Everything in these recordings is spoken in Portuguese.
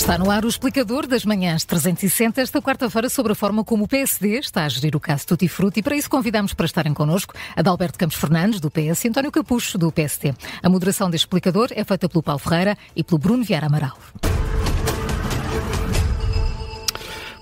Está no ar o explicador das manhãs 360, esta quarta-feira, sobre a forma como o PSD está a gerir o caso Tutti Frutti. E para isso convidamos para estarem connosco Adalberto Campos Fernandes, do PS, e António Capucho, do PSD. A moderação deste explicador é feita pelo Paulo Ferreira e pelo Bruno Vieira Amaral.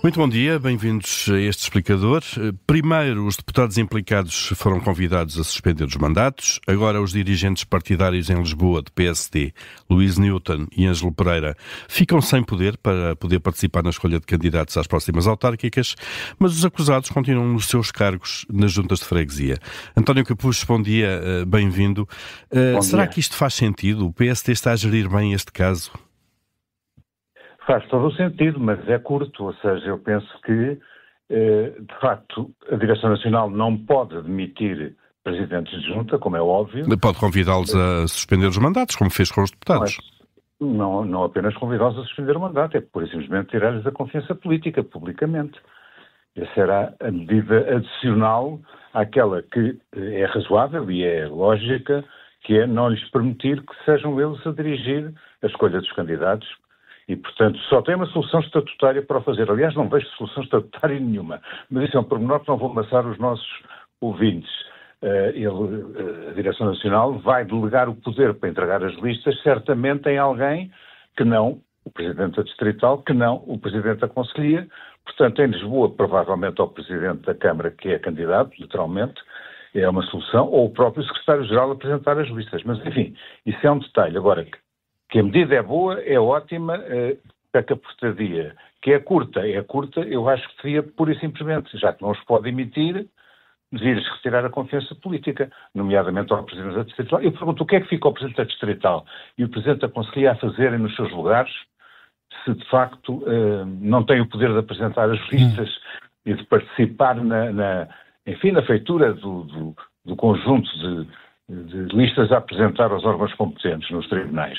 Muito bom dia, bem-vindos a este explicador. Primeiro, os deputados implicados foram convidados a suspender os mandatos. Agora, os dirigentes partidários em Lisboa, do PSD, Luís Newton e Ângelo Pereira, ficam sem poder para poder participar na escolha de candidatos às próximas autárquicas, mas os acusados continuam nos seus cargos nas juntas de freguesia. António Capucho, bom dia, bem-vindo. Será que isto faz sentido? O PSD está a gerir bem este caso? Faz todo o sentido, mas é curto, ou seja, eu penso que, de facto, a Direção Nacional não pode demitir presidentes de junta, como é óbvio. Pode convidá-los a suspender os mandatos, como fez com os deputados. Não apenas convidá-los a suspender o mandato, é pura e simplesmente tirar-lhes a confiança política, publicamente. Essa será a medida adicional àquela que é razoável e é lógica, que é não lhes permitir que sejam eles a dirigir a escolha dos candidatos. E, portanto, só tem uma solução estatutária para o fazer. Aliás, não vejo solução estatutária nenhuma. Mas isso é um pormenor que não vou amassar os nossos ouvintes. A Direção Nacional vai delegar o poder para entregar as listas, certamente em alguém que não o Presidente da Distrital, que não o Presidente da Conselhia. Portanto, em Lisboa, provavelmente ao Presidente da Câmara, que é candidato, literalmente, é uma solução, ou o próprio Secretário-Geral apresentar as listas. Mas, enfim, isso é um detalhe. Agora, que a medida é boa, é ótima, a caportadia, que é curta, eu acho que devia, pura e simplesmente, já que não os pode emitir, devia-lhes retirar a confiança política, nomeadamente ao Presidente da Distrital. Eu pergunto, o que é que fica ao Presidente da Distrital e o Presidente da Conselhia a fazerem nos seus lugares, se de facto não têm o poder de apresentar as listas e de participar na feitura do conjunto de listas a apresentar aos órgãos competentes nos tribunais.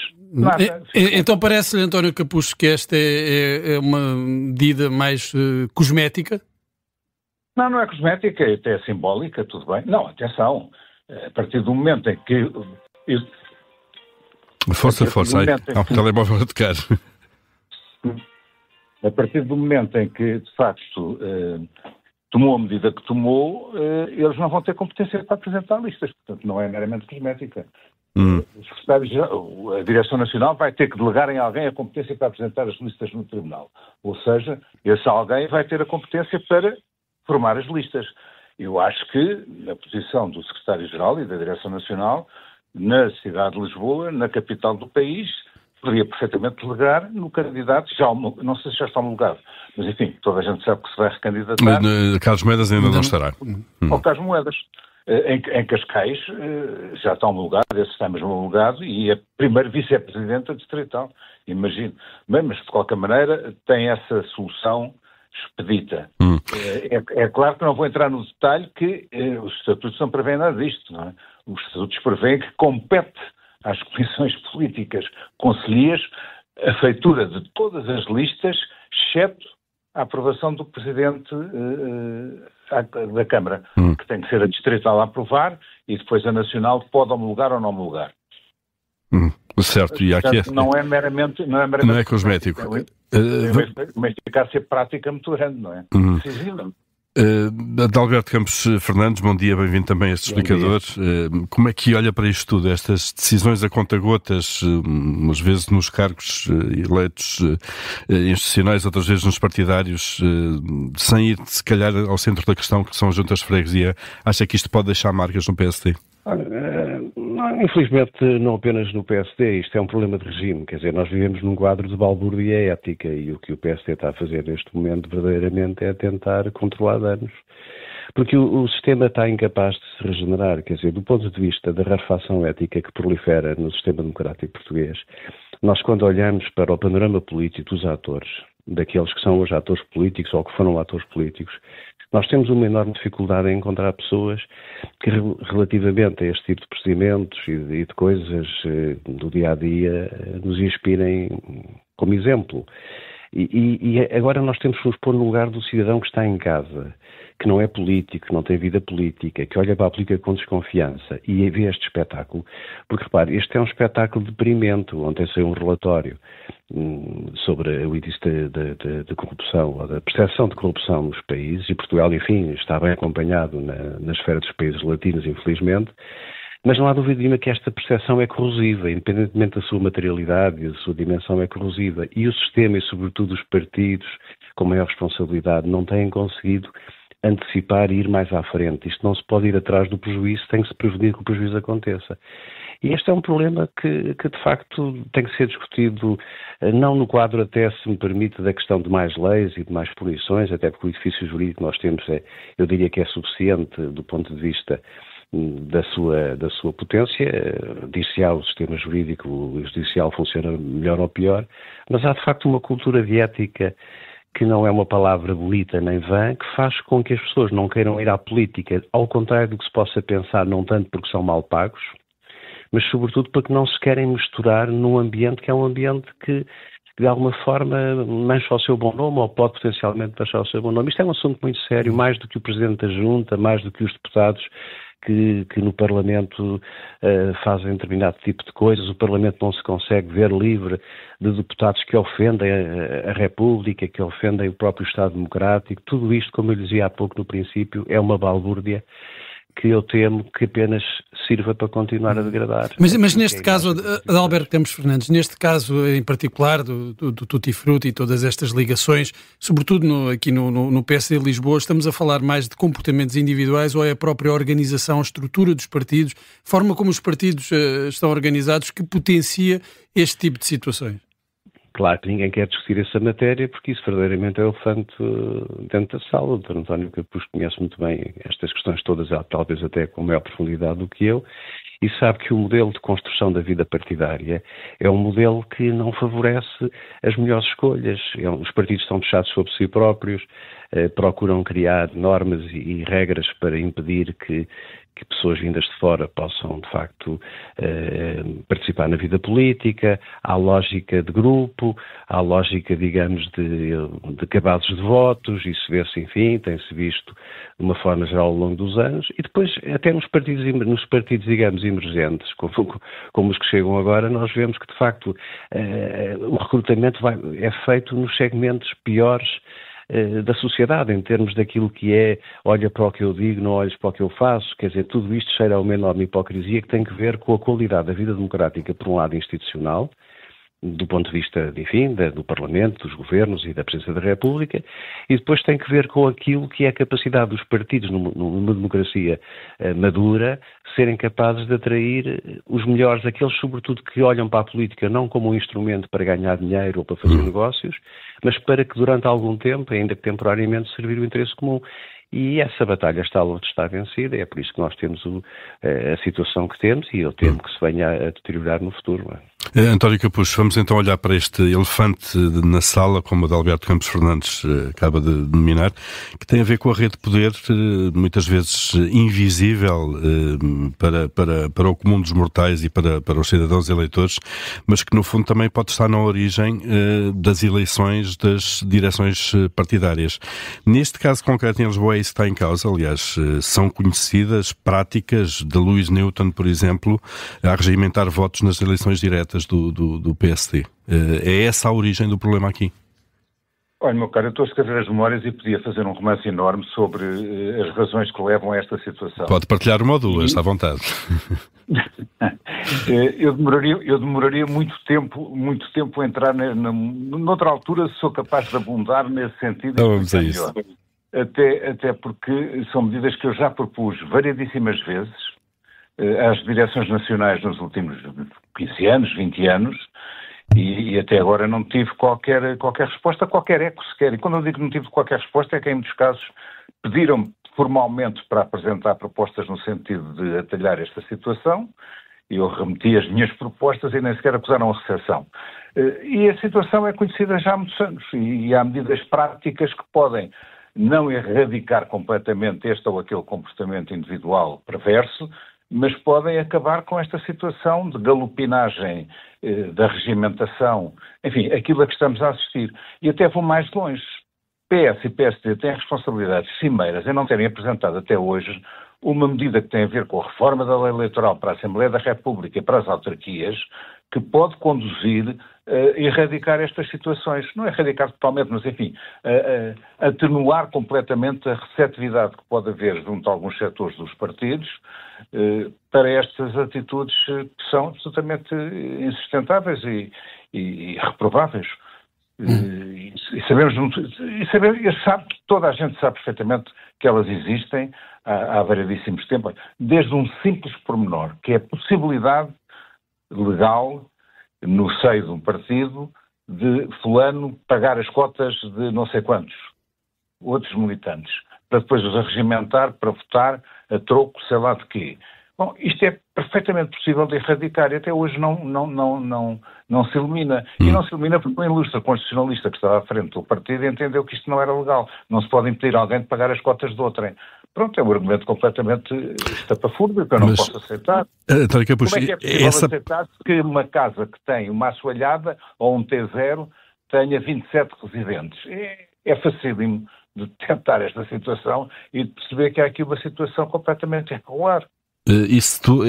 Então parece-lhe, António Capucho, que esta é uma medida mais cosmética? Não é cosmética, até é simbólica, tudo bem. Não, atenção, a partir do momento em que... Força, aí, há um telemóvel a tocar. A partir do momento em que, de facto... tomou a medida que tomou, eles não vão ter competência para apresentar listas. Portanto, não é meramente cosmética. A Direção Nacional vai ter que delegar em alguém a competência para apresentar as listas no Tribunal. Ou seja, esse alguém vai ter a competência para formar as listas. Eu acho que, na posição do Secretário-Geral e da Direção Nacional, na cidade de Lisboa, na capital do país, poderia perfeitamente delegar no candidato, não sei se já está homologado, mas enfim, toda a gente sabe que se vai recandidatar. Carlos Moedas ainda não estará. Ou Carlos Moedas. Em Cascais já está homologado, esse está mesmo homologado, e é primeiro vice-presidente da Distrital, imagino. Mas, de qualquer maneira, tem essa solução expedita. É claro que não vou entrar no detalhe que os estatutos não prevêem nada disto, não é? Os estatutos prevêem que compete às comissões políticas conselhias a feitura de todas as listas, exceto a aprovação do Presidente da Câmara, que tem que ser a Distrital a aprovar e depois a Nacional pode homologar ou não homologar. Certo, e aqui não é meramente... Não é cosmético. Tem uma eficácia prática muito grande, não é? Decisiva. Adalberto Campos Fernandes, bom dia, bem-vindo também a este explicador. Como é que olha para isto tudo, estas decisões a conta-gotas, umas vezes nos cargos eleitos institucionais, outras vezes nos partidários, sem ir, se calhar, ao centro da questão, que são as juntas de freguesia? Acha que isto pode deixar marcas no PSD? Infelizmente, não apenas no PSD, isto é um problema de regime, quer dizer, nós vivemos num quadro de balbúrdia ética e o que o PSD está a fazer neste momento verdadeiramente é tentar controlar danos, porque o sistema está incapaz de se regenerar, quer dizer, do ponto de vista da rarefação ética que prolifera no sistema democrático português, nós quando olhamos para o panorama político dos atores, daqueles que são hoje atores políticos ou que foram atores políticos, nós temos uma enorme dificuldade em encontrar pessoas que, relativamente a este tipo de procedimentos e de coisas do dia-a-dia, nos inspirem como exemplo. E agora nós temos que nos pôr no lugar do cidadão que está em casa, que não é político, que não tem vida política, que olha para a política com desconfiança e vê este espetáculo, porque repare, este é um espetáculo deprimente. Ontem saiu um relatório sobre o índice de corrupção, ou da percepção de corrupção nos países, e Portugal, enfim, está bem acompanhado na esfera dos países latinos, infelizmente, mas não há dúvida nenhuma que esta percepção é corrosiva, independentemente da sua materialidade e da sua dimensão, é corrosiva. E o sistema, e sobretudo os partidos, com maior responsabilidade, não têm conseguido antecipar e ir mais à frente. Isto não se pode ir atrás do prejuízo, tem que se prevenir que o prejuízo aconteça. E este é um problema que de facto tem que ser discutido, não no quadro, até se me permite, da questão de mais leis e de mais punições, até porque o edifício jurídico que nós temos, eu diria que é suficiente do ponto de vista da sua potência. Dir-se-á, o sistema jurídico e judicial funciona melhor ou pior, mas há de facto uma cultura de ética que não é uma palavra bonita nem vã, que faz com que as pessoas não queiram ir à política, ao contrário do que se possa pensar, não tanto porque são mal pagos, mas sobretudo porque não se querem misturar num ambiente que é um ambiente que de alguma forma mancha o seu bom nome, ou pode potencialmente manchar o seu bom nome. Isto é um assunto muito sério, mais do que o Presidente da Junta, mais do que os deputados que no Parlamento fazem determinado tipo de coisas. O Parlamento não se consegue ver livre de deputados que ofendem a República, que ofendem o próprio Estado Democrático. Tudo isto, como eu dizia há pouco no princípio, é uma balbúrdia que eu temo que apenas sirva para continuar a degradar. Mas neste caso, Adalberto Campos Fernandes, neste caso em particular do Tutti Frutti e todas estas ligações, sobretudo aqui no PSD de Lisboa, estamos a falar mais de comportamentos individuais, ou é a própria organização, a estrutura dos partidos, a forma como os partidos estão organizados, que potencia este tipo de situações? Claro que ninguém quer discutir essa matéria, porque isso verdadeiramente é o elefante dentro da sala. O Dr. António Capucho conhece muito bem estas questões todas, talvez até com maior profundidade do que eu, e sabe que o modelo de construção da vida partidária é um modelo que não favorece as melhores escolhas. Os partidos estão fechados sobre si próprios, procuram criar normas e regras para impedir que pessoas vindas de fora possam, de facto, participar na vida política. Há lógica de grupo, há lógica, digamos, de cabados de votos. Isso vê-se, enfim, tem-se visto de uma forma geral ao longo dos anos. E depois, até nos partidos, digamos, emergentes, como os que chegam agora, nós vemos que, de facto, o recrutamento é feito nos segmentos piores da sociedade, em termos daquilo que é, olha para o que eu digo, não olhes para o que eu faço. Quer dizer, tudo isto cheira a uma enorme hipocrisia que tem que ver com a qualidade da vida democrática, por um lado institucional, do ponto de vista, enfim, do Parlamento, dos governos e da Presidência da República, e depois tem que ver com aquilo que é a capacidade dos partidos, numa democracia madura, serem capazes de atrair os melhores, aqueles, sobretudo, que olham para a política não como um instrumento para ganhar dinheiro ou para fazer negócios, mas para que durante algum tempo, ainda que temporariamente, servir o interesse comum. E essa batalha está vencida, é por isso que nós temos a situação que temos, e eu temo que se venha a deteriorar no futuro. Não é? António Capucho, vamos então olhar para este elefante na sala, como o Adalberto Campos Fernandes acaba de denominar, que tem a ver com a rede de poder, muitas vezes invisível para o comum dos mortais e para os cidadãos eleitores, mas que no fundo também pode estar na origem das eleições das direções partidárias. Neste caso concreto em Lisboa, isso está em causa. Aliás, são conhecidas práticas de Lewis Newton, por exemplo, a regimentar votos nas eleições diretas do PSD. É essa a origem do problema aqui? Olha, meu caro, eu estou a escrever as memórias e podia fazer um romance enorme sobre as razões que levam a esta situação. Pode partilhar uma ou duas, à vontade. Eu demoraria muito tempo a entrar noutra altura, se sou capaz de abundar nesse sentido. Então vamos a isso. Até porque são medidas que eu já propus variedíssimas vezes às direções nacionais nos últimos 15 anos, 20 anos, e até agora não tive qualquer resposta, qualquer eco sequer. E quando eu digo que não tive qualquer resposta, é que em muitos casos pediram formalmente para apresentar propostas no sentido de atalhar esta situação, e eu remeti as minhas propostas e nem sequer acusaram a recepção. E a situação é conhecida já há muitos anos, e há medidas práticas que podem não erradicar completamente este ou aquele comportamento individual perverso, mas podem acabar com esta situação de galopinagem da regimentação, enfim, aquilo a que estamos a assistir. E até vou mais longe. PS e PSD têm responsabilidades cimeiras em não terem apresentado até hoje uma medida que tem a ver com a reforma da lei eleitoral para a Assembleia da República e para as autarquias, que pode conduzir a erradicar estas situações. Não erradicar totalmente, mas enfim, atenuar completamente a receptividade que pode haver junto a alguns setores dos partidos para estas atitudes que são absolutamente insustentáveis e reprováveis. Toda a gente sabe perfeitamente que elas existem há variedíssimos tempos, desde um simples pormenor, que é a possibilidade legal, no seio de um partido, de fulano pagar as cotas de não sei quantos outros militantes, para depois os arregimentar para votar a troco, sei lá de quê. Bom, isto é perfeitamente possível de erradicar e até hoje não se elimina. E não se elimina porque um ilustre constitucionalista que estava à frente do partido entendeu que isto não era legal. Não se pode impedir alguém de pagar as cotas de outrem. Pronto, é um argumento completamente estapafúrdio que eu não posso aceitar. Capucho, como é que é possível aceitar que uma casa que tem uma assoalhada ou um T0 tenha 27 residentes? É facílimo de tentar esta situação e de perceber que há aqui uma situação completamente irregular.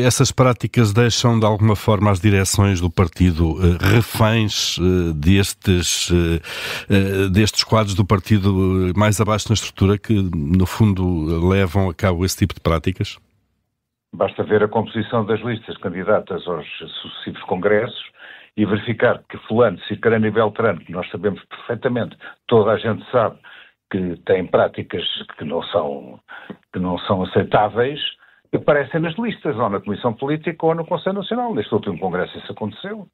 Essas práticas deixam de alguma forma as direções do partido reféns destes quadros do partido mais abaixo na estrutura que, no fundo, levam a cabo esse tipo de práticas? Basta ver a composição das listas candidatas aos sucessivos congressos e verificar que fulano, cicrano e beltrano, que nós sabemos perfeitamente, toda a gente sabe que têm práticas que não são aceitáveis, aparecem nas listas, ou na Comissão Política ou no Conselho Nacional. Neste último Congresso isso aconteceu.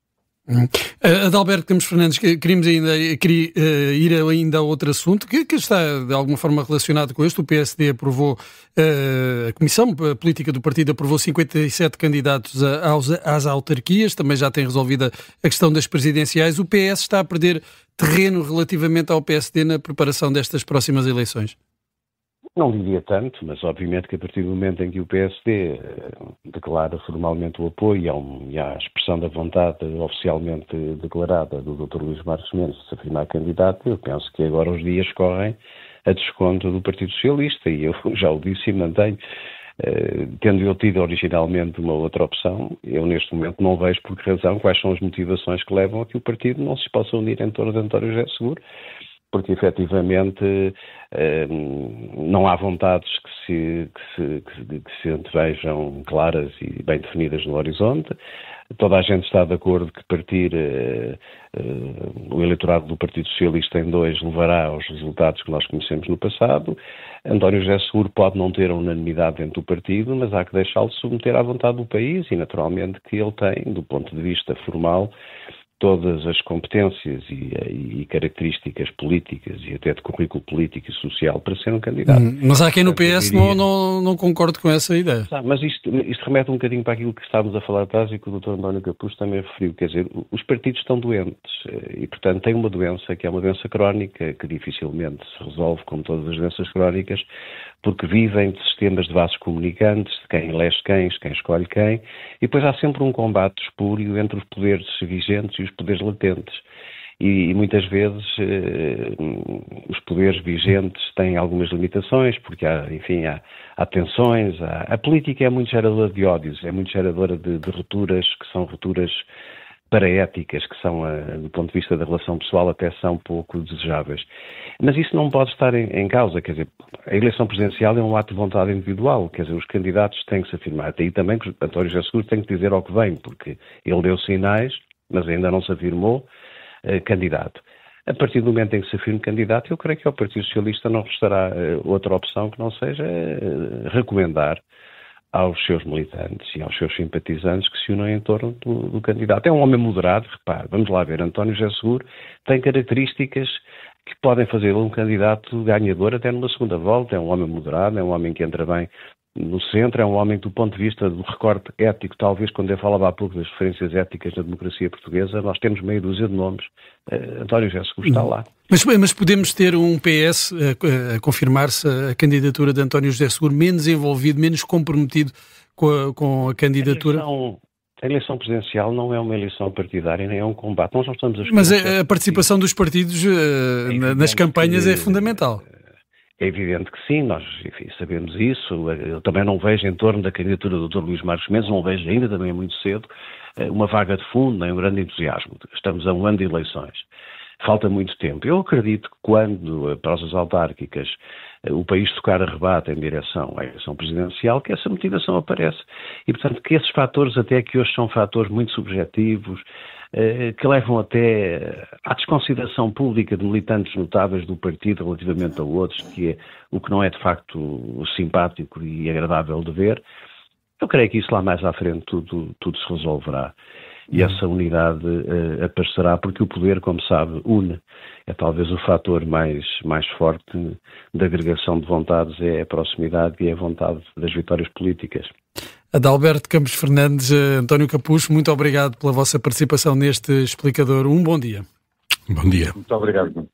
Adalberto Campos Fernandes, queríamos ir ainda a outro assunto que está de alguma forma relacionado com este. O PSD aprovou, a Comissão Política do Partido aprovou 57 candidatos às autarquias, também já tem resolvida a questão das presidenciais. O PS está a perder terreno relativamente ao PSD na preparação destas próximas eleições? Não diria tanto, mas obviamente que a partir do momento em que o PSD declara formalmente o apoio e há a expressão da vontade oficialmente declarada do Dr. Luís Marques Mendes de se afirmar candidato, eu penso que agora os dias correm a desconto do Partido Socialista e eu já o disse e mantenho. Tendo eu tido originalmente uma outra opção, eu neste momento não vejo por que razão, quais são as motivações que levam a que o partido não se possa unir em torno de António José Seguro, porque efetivamente não há vontades que se antevejam claras e bem definidas no horizonte. Toda a gente está de acordo que partir o eleitorado do Partido Socialista em dois levará aos resultados que nós conhecemos no passado. António José Seguro pode não ter a unanimidade dentro do partido, mas há que deixá-lo submeter à vontade do país e naturalmente que ele tem, do ponto de vista formal, todas as competências e características políticas e até de currículo político e social para ser um candidato. Mas há quem no PS não concorde com essa ideia. Mas isto remete um bocadinho para aquilo que estávamos a falar atrás e que o Dr. António Capucho também referiu. Quer dizer, os partidos estão doentes e, portanto, têm uma doença que é uma doença crónica que dificilmente se resolve, como todas as doenças crónicas, porque vivem de sistemas de vasos comunicantes, de quem elege quem escolhe quem, e depois há sempre um combate espúrio entre os poderes vigentes e os poderes latentes. E muitas vezes os poderes vigentes têm algumas limitações, porque há tensões, a política é muito geradora de ódios, é muito geradora de rupturas que são rupturas paraéticas, que são, do ponto de vista da relação pessoal, até são pouco desejáveis. Mas isso não pode estar em causa, quer dizer, a eleição presidencial é um ato de vontade individual, quer dizer, os candidatos têm que se afirmar. Até aí também que António José Seguro tem que dizer ao que vem, porque ele deu sinais, mas ainda não se afirmou candidato. A partir do momento em que se afirme candidato, eu creio que ao Partido Socialista não restará outra opção que não seja recomendar aos seus militantes e aos seus simpatizantes que se unam em torno do candidato. É um homem moderado, repare, vamos lá ver, António José Seguro tem características que podem fazer um candidato ganhador até numa segunda volta, é um homem moderado, é um homem que entra bem no centro, é um homem que do ponto de vista do recorte ético, talvez quando eu falava há pouco das referências éticas na democracia portuguesa, nós temos meia dúzia de nomes, António José Seguro está lá. Mas podemos ter um PS a confirmar-se a candidatura de António José Seguro menos envolvido, menos comprometido com a candidatura? A eleição presidencial não é uma eleição partidária, nem é um combate. Nós não estamos a Mas a participação dos partidos nas campanhas é fundamental. É evidente que sim, nós sabemos isso. Eu também não vejo em torno da candidatura do Dr. Luís Marques Mendes, não vejo ainda, também é muito cedo, uma vaga de fundo, nem um grande entusiasmo. Estamos a um ano de eleições. Falta muito tempo. Eu acredito que quando, para as autárquicas, o país tocar a rebate em direção à eleição presidencial, que essa motivação aparece. E, portanto, que esses fatores, até que hoje são fatores muito subjetivos, que levam até à desconsideração pública de militantes notáveis do partido relativamente a outros, que é o que não é de facto simpático e agradável de ver. Eu creio que isso lá mais à frente tudo se resolverá. E essa unidade aparecerá porque o poder, como sabe, une. É talvez o fator mais forte da agregação de vontades, é a proximidade e a vontade das vitórias políticas. Adalberto Campos Fernandes, António Capucho, muito obrigado pela vossa participação neste explicador. Um bom dia. Bom dia. Muito obrigado.